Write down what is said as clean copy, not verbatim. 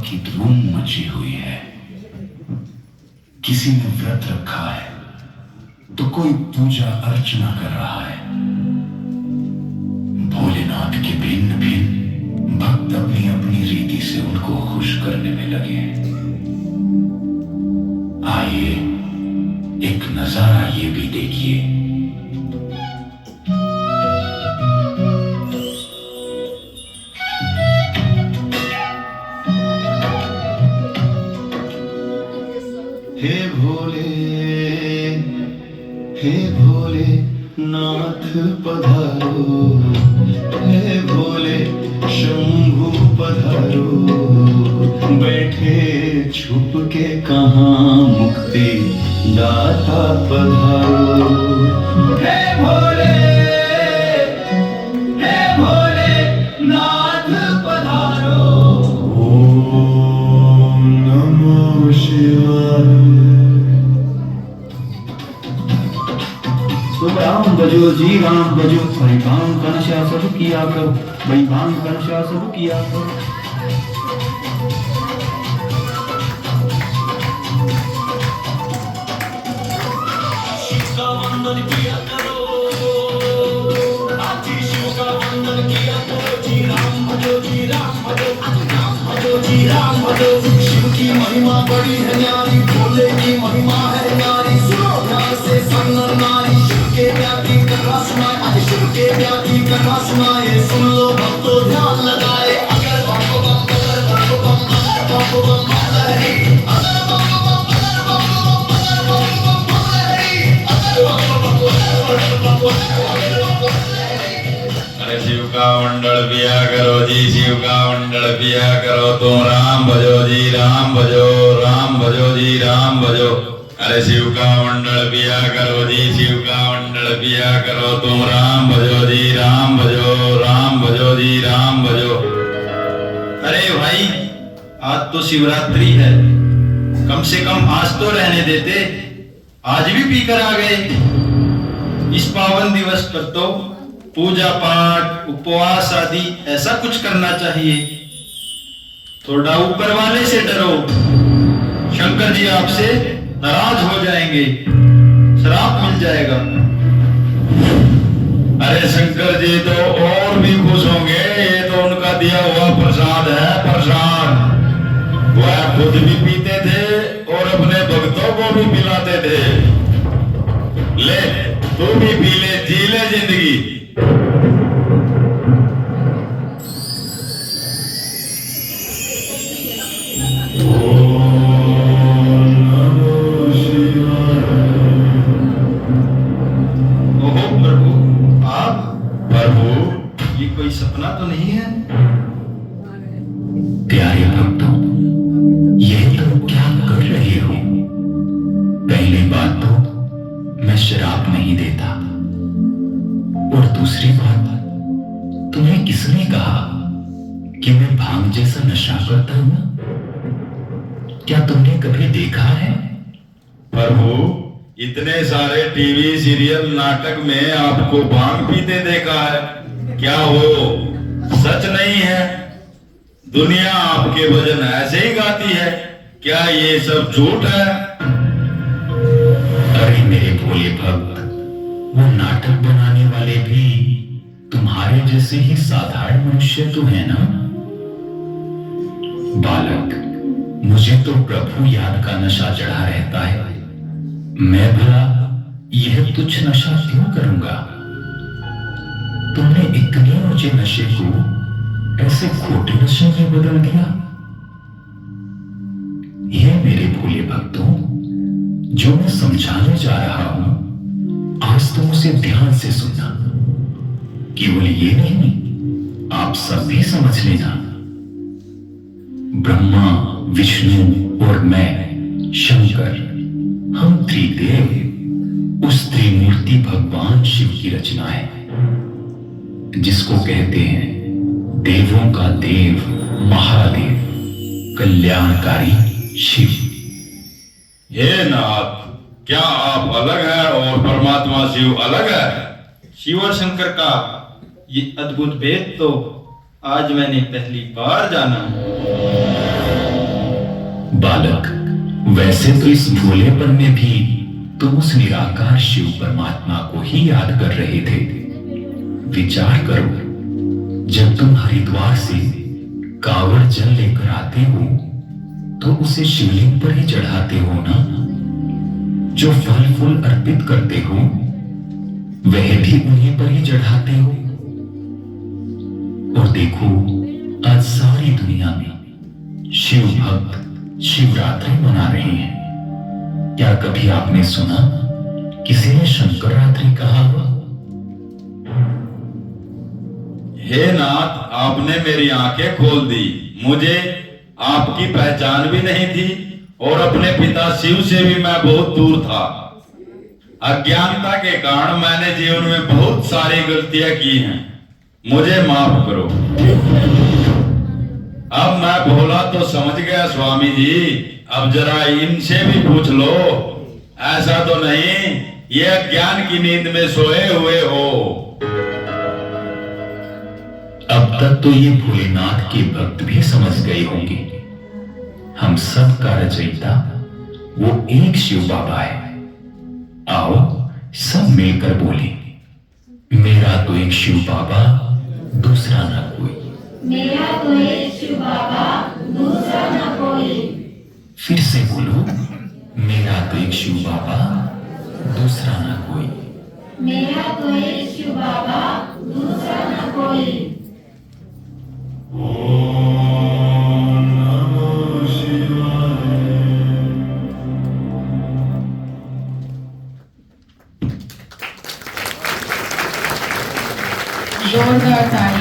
की धूम मची हुई है। किसी ने व्रत रखा है तो कोई पूजा अर्चना कर रहा है। भोलेनाथ के भिन्न भिन्न भक्त अपनी अपनी रीति से उनको खुश करने में लगे हैं। आइए एक नजारा ये भी देखिए। हे भोले नाथ पधारो, हे भोले शंभु पधारो, बैठे छुप के कहाँ मुक्ति दाता पधारो। हे भोले नाथ पधारो। ओम नमः शिवाय। राम भजो जी राम भजो, हरि भांग का नशा सब किया करो, भाई भांग का नशा सब किया करो। शिव का वंदन किया करो, आजी शिव का वंदन किया करो। जी राम भजो जी राम भजो, राम भजो जी राम भजो। शिव की महिमा बड़ी है न्यारी, भोले की महिमा है न्यारी। सुनो ध्यान से संग नारी, के व्यापी कथा सुनाए, आज शिव के व्यापी कथा सुनाए। सुन लो भक्तों ध्यान लगाए। अगर बम बम अगर बम बम अगर बम बम लहरी, अगर बम बम अगर बम बम अगर बम बम लहरी, अगर बम बम अरे शिव का मंडल पिया करो जी, शिव का मंडल पिया करो। तुम राम भजो जी राम भजो, राम भजो जी राम भजो। अरे शिव का मंडल पिया करो जी, शिव का मंडल पिया करो। तुम राम भजो जी राम भजो, राम भजो जी राम भजो। अरे भाई आज तो शिवरात्रि है, कम से कम आज तो रहने देते, आज भी पीकर आ गए। इस पावन दिवस पर तो पूजा पाठ उपवास आदि ऐसा कुछ करना चाहिए। थोड़ा ऊपर वाले से डरो, शंकर जी आपसे नाराज हो जाएंगे, श्राप मिल जाएगा। अरे शंकर जी तो और भी खुश होंगे, ये तो उनका दिया हुआ प्रसाद है, प्रसाद। वह खुद भी पीते थे और अपने भक्तों को भी पिलाते थे। ले तू भी पी ले, जी ले जिंदगी। कोई सपना तो नहीं है? प्यारे भक्तों, यह तुम क्या कर रहे हो? पहली बात तो मैं शराब नहीं देता, और दूसरी बात, तुम्हें किसने कहा कि मैं भांग जैसा नशा करता हूं? क्या तुमने कभी देखा है? प्रभु, इतने सारे टीवी सीरियल नाटक में आपको भांग पीते देखा है, क्या वो सच नहीं है? दुनिया आपके भजन ऐसे ही गाती है, क्या ये सब झूठ है? अरे मेरे भोले भक्त, वो नाटक बनाने वाले भी तुम्हारे जैसे ही साधारण मनुष्य तो है ना? बालक, मुझे तो प्रभु याद का नशा चढ़ा रहता है। मैं भला यह तुच्छ नशा क्यों करूंगा? तुमने इतने ऊंचे नशे को ऐसे खोटे नशे में बदल दिया। ये मेरे भोले भक्तों, जो मैं समझाने जा रहा हूं, आज तुम उसे ध्यान से सुनना। केवल ये नहीं, आप सब भी समझ लेना। ब्रह्मा, विष्णु और मैं शंकर, हम त्रिदेव उस त्रिमूर्ति भगवान शिव की रचना है, जिसको कहते हैं देवों का देव महादेव, कल्याणकारी शिव। हे नाथ, क्या आप अलग है और परमात्मा शिव अलग है? शिव और शंकर का ये अद्भुत भेद तो आज मैंने पहली बार जाना। बालक, वैसे तो इस भोलेपन में भी तुम उस निराकार शिव परमात्मा को ही याद कर रहे थे। विचार करो, जब तुम हरिद्वार से कांवड़ जल लेकर आते हो तो उसे शिवलिंग पर ही चढ़ाते हो ना। जो फल फूल अर्पित करते हो वह भी उन्हीं पर ही चढ़ाते हो। और देखो, आज सारी दुनिया में शिव भक्त शिवरात्रि मना रहे हैं। क्या कभी आपने सुना किसी ने शंकर रात्रि कहा हुआ? हे नाथ, आपने मेरी आंखें खोल दी। मुझे आपकी पहचान भी नहीं थी और अपने पिता शिव से भी मैं बहुत दूर था। अज्ञानता के कारण मैंने जीवन में बहुत सारी गलतियां की हैं। मुझे माफ करो। अब मैं भोला तो समझ गया स्वामी जी। अब जरा इनसे भी पूछ लो। ऐसा तो नहीं ये अज्ञान की नींद में सोए हुए हो। अब तक तो ये भोलेनाथ के भक्त भी समझ गए होंगे, हम सब का रचयिता वो एक शिव बाबा है। आओ सब मिलकर बोले, मेरा तो एक शिव बाबा, दूसरा ना कोई। मेरा तो एक शिव बाबा, दूसरा न कोई। फिर से बोलो, मेरा तो एक शिव बाबा, दूसरा ना कोई। मेरा तो एक शिव बाबा, दूसरा न कोई। जोरदार ताली।